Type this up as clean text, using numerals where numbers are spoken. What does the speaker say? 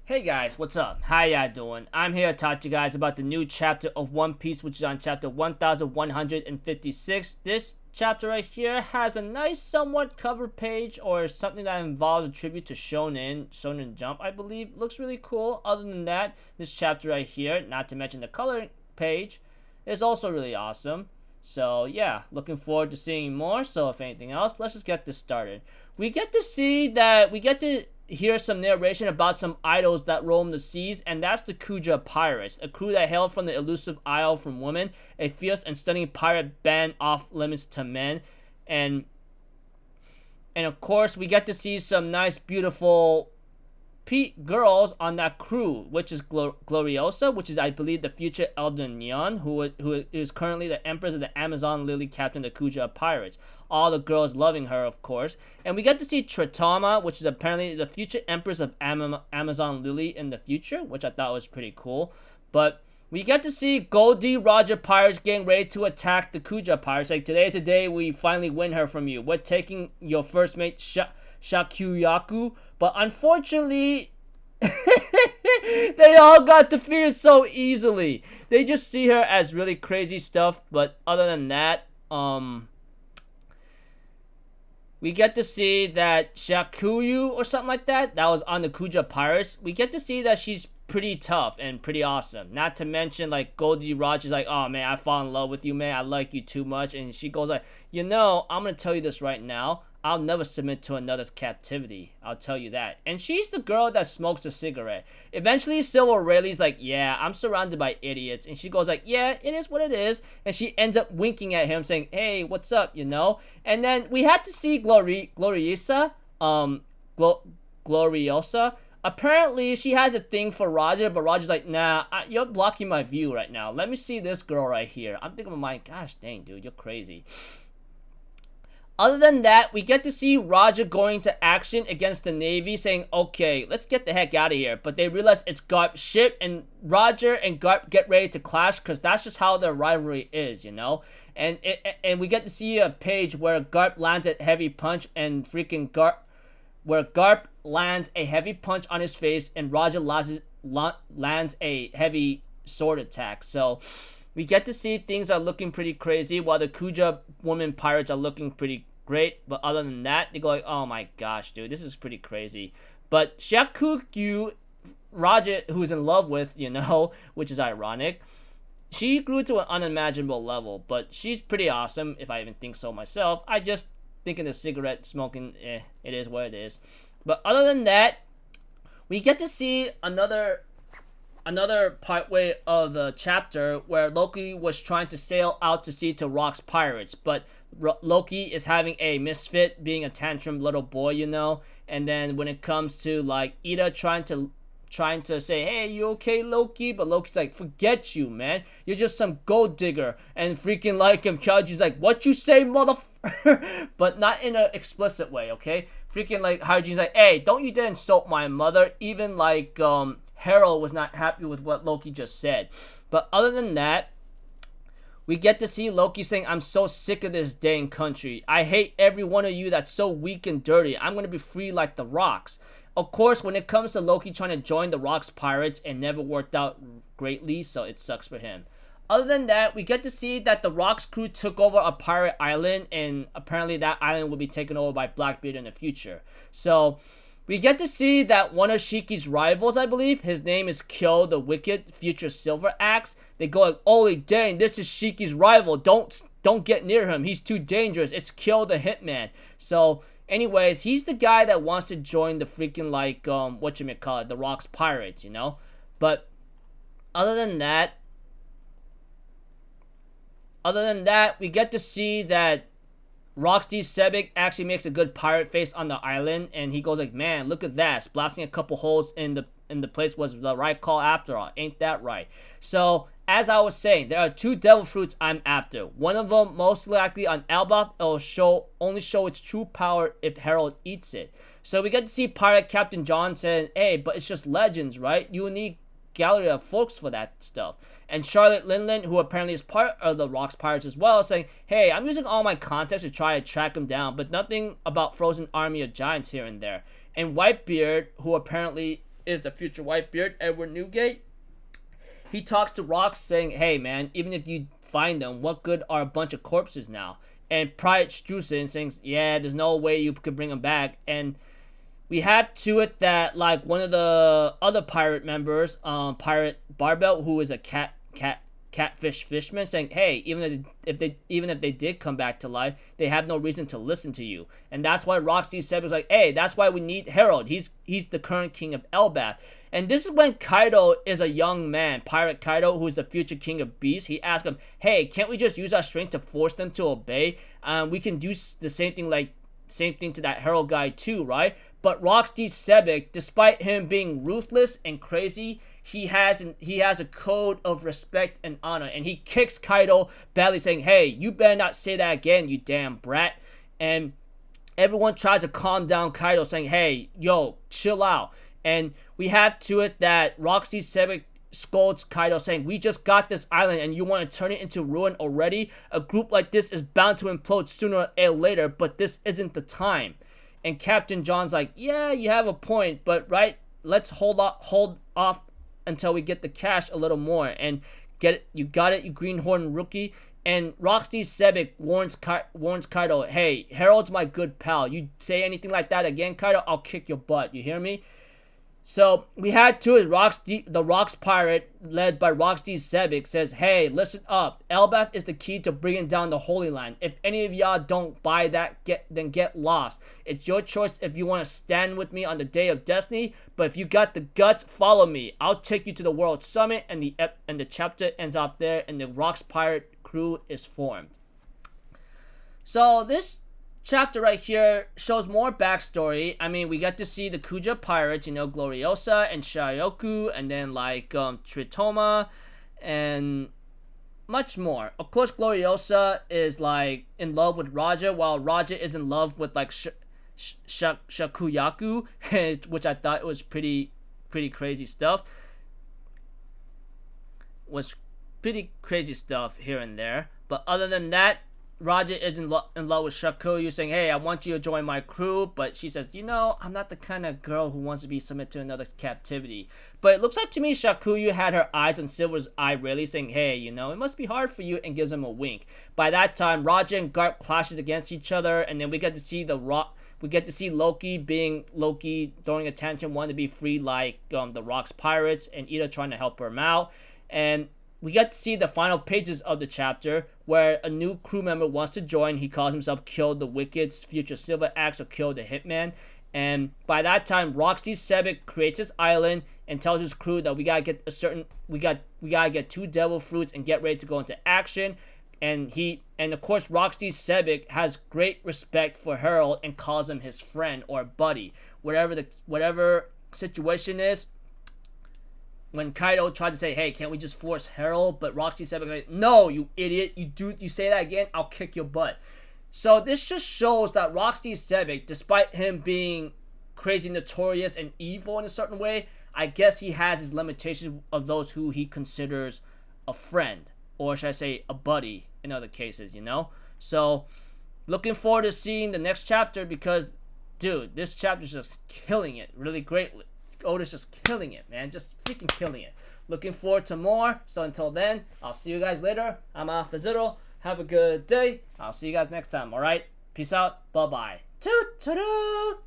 Hey guys, what's up? How ya doing? I'm here to talk to you guys about the new chapter of One Piece, which is on chapter 1156. This chapter right here has a nice, somewhat cover page or something that involves a tribute to Shonen Jump, I believe. Looks really cool. Other than that, this chapter right here, not to mention the coloring page, is also really awesome. So yeah, looking forward to seeing more. So if anything else, let's just get this started. We get to hear some narration about some idols that roam the seas, and that's the Kuja pirates, a crew that hailed from the elusive isle from women, a fierce and stunning pirate band off limits to men, and of course we get to see some nice, beautiful girls on that crew, which is Gloriosa, which is, I believe, the future Elder Neon, who is currently the Empress of the Amazon Lily Captain of the Kuja Pirates. All the girls loving her, of course. And we get to see Tritama, which is apparently the future Empress of Amazon Lily in the future, which I thought was pretty cool. But we get to see Goldie Roger Pirates getting ready to attack the Kuja Pirates. Like, today's the day we finally win her from you. We're taking your first mate, Shakuyaku. But unfortunately, they all got defeated so easily. They just see her as really crazy stuff. But other than that, we get to see that Shakuyu or something like that was on the Kuja Pirates. We get to see that she's pretty tough and pretty awesome. Not to mention, like, Goldie Roger's like, oh man, I fall in love with you, man. I like you too much. And she goes like, I'm gonna tell you this right now. I'll never submit to another's captivity. I'll tell you that. And she's the girl that smokes a cigarette. Eventually, Silver Rayleigh's like, yeah, I'm surrounded by idiots. And she goes like, yeah, it is what it is. And she ends up winking at him saying, hey, what's up, And then we had to see Gloriosa. Gloriosa. Apparently, she has a thing for Roger, but Roger's like, nah, you're blocking my view right now. Let me see this girl right here. I'm thinking, my gosh, dang, dude, you're crazy. Other than that, we get to see Roger going to action against the Navy, saying, okay, let's get the heck out of here. But they realize it's Garp's ship, and Roger and Garp get ready to clash, because that's just how their rivalry is, And we get to see a page where Garp lands a heavy punch, and freaking Garp lands a heavy punch on his face, and Roger lands a heavy sword attack. So we get to see things are looking pretty crazy, while the Kuja woman pirates are looking pretty great. But other than that, they go like, oh my gosh, dude, this is pretty crazy. But Shakuyu, Roger, who's in love with, which is ironic, she grew to an unimaginable level. But she's pretty awesome, if I even think so myself. I just thinking the cigarette smoking, it is what it is. But other than that, we get to see another part way of the chapter where Loki was trying to sail out to sea to Rock's pirates, but Loki is having a misfit, being a tantrum little boy, And then when it comes to like Ida trying to say, hey, you okay, Loki? But Loki's like, forget you, man. You're just some gold digger. And freaking like him, Kyaji's like, what you say, motherfucker? But not in an explicit way, okay? Freaking like Hyunjin's like, hey, don't you dare insult my mother. Even like Harold was not happy with what Loki just said. But other than that, we get to see Loki saying, I'm so sick of this dang country. I hate every one of you that's so weak and dirty. I'm going to be free like the Rocks. Of course, when it comes to Loki trying to join the Rocks pirates, it never worked out greatly, so it sucks for him. Other than that, we get to see that the Rocks crew took over a pirate island, and apparently that island will be taken over by Blackbeard in the future. So we get to see that one of Shiki's rivals, I believe, his name is Kyo the Wicked, future Silver Axe. They go like, holy dang, this is Shiki's rival. Don't get near him. He's too dangerous. It's Kyo the Hitman. So anyways, he's the guy that wants to join the freaking like the Rocks pirates, But other than that, we get to see that Roxy Sebek actually makes a good pirate face on the island, and he goes like, man, look at that. Blasting a couple holes in the place was the right call after all. Ain't that right? So, as I was saying, there are two devil fruits I'm after. One of them, most likely on Elbaf, it will only show its true power if Harold eats it. So we get to see Pirate Captain John saying, hey, but it's just legends, right? You need gallery of folks for that stuff. And Charlotte Linland, who apparently is part of the Rocks Pirates as well, saying, hey, I'm using all my context to try to track him down, but nothing about Frozen Army of Giants here and there. And Whitebeard, who apparently is the future Whitebeard, Edward Newgate. He talks to Rox saying, hey man, even if you find them, what good are a bunch of corpses now? And Private Strusen saying, yeah, there's no way you could bring them back. And we have to it that like one of the other pirate members, Pirate Barbell, who is a catfish fishman, saying, hey, even if they did come back to life, they have no reason to listen to you. And that's why Roxy said was like, hey, that's why we need Harold. He's the current king of Elbaf. And this is when Kaido is a young man, Pirate Kaido, who is the future king of beasts. He asked him, hey, can't we just use our strength to force them to obey? We can do the same thing to that Harold guy too, right? But Roxy Sebek, despite him being ruthless and crazy, he has a code of respect and honor, and he kicks Kaido badly, saying, hey, you better not say that again, you damn brat. And everyone tries to calm down Kaido, saying, hey, yo, chill out. And we have to it that Roxy Sebek scolds Kaido, saying, we just got this island and you want to turn it into ruin already? A group like this is bound to implode sooner or later, but this isn't the time. And Captain John's like, yeah, you have a point, but right, let's hold off until we get the cash a little more. And you got it, you greenhorn rookie. And Roxy Sebek warns Kaido, hey, Harold's my good pal. You say anything like that again, Kaido, I'll kick your butt. You hear me? So we had to it. The Rocks pirate, led by Roxy Sebek, says, hey, listen up. Elbaf is the key to bringing down the Holy Land. If any of y'all don't buy that, then get lost. It's your choice if you want to stand with me on the Day of Destiny, but if you got the guts, follow me. I'll take you to the World Summit, and the chapter ends off there, and the Rocks pirate crew is formed. So this chapter right here shows more backstory. I mean, we get to see the Kuja pirates, Gloriosa and Shiryoku, and then like Tritoma and much more. Of course, Gloriosa is like in love with Raja, while Raja is in love with like Shakuyaku, which I thought was pretty crazy stuff. Was pretty crazy stuff here and there. But other than that, Raja is in love with Shakuyu, saying, hey, I want you to join my crew, but she says, I'm not the kind of girl who wants to be submitted to another captivity. But it looks like to me Shakuyu had her eyes on Silver's eye, really, saying, hey, it must be hard for you, and gives him a wink. By that time, Raja and Garp clashes against each other, and then we get to see Loki being Loki, throwing a tantrum, wanting to be free like the Rocks pirates, and Ida trying to help him out. And we get to see the final pages of the chapter where a new crew member wants to join. He calls himself Kill the Wicked, future Silver Axe, or Kill the Hitman. And by that time, Roxy Sebek creates his island and tells his crew that we gotta get 2 devil fruits and get ready to go into action. And of course Roxy Sebek has great respect for Harold and calls him his friend or buddy. Whatever situation is. When Kaido tried to say, hey, can't we just force Harold? But Roxy Sebek like, no, you idiot. You say that again, I'll kick your butt. So this just shows that Roxy Sebek, despite him being crazy notorious and evil in a certain way, I guess he has his limitations of those who he considers a friend. Or should I say a buddy in other cases, So looking forward to seeing the next chapter because, dude, this chapter's just killing it really greatly. Oda's just killing it, man. Just freaking killing it. Looking forward to more. So until then, I'll see you guys later. I'm Alpha Have a good day. I'll see you guys next time, alright? Peace out. Bye-bye. Toot-toot-toot.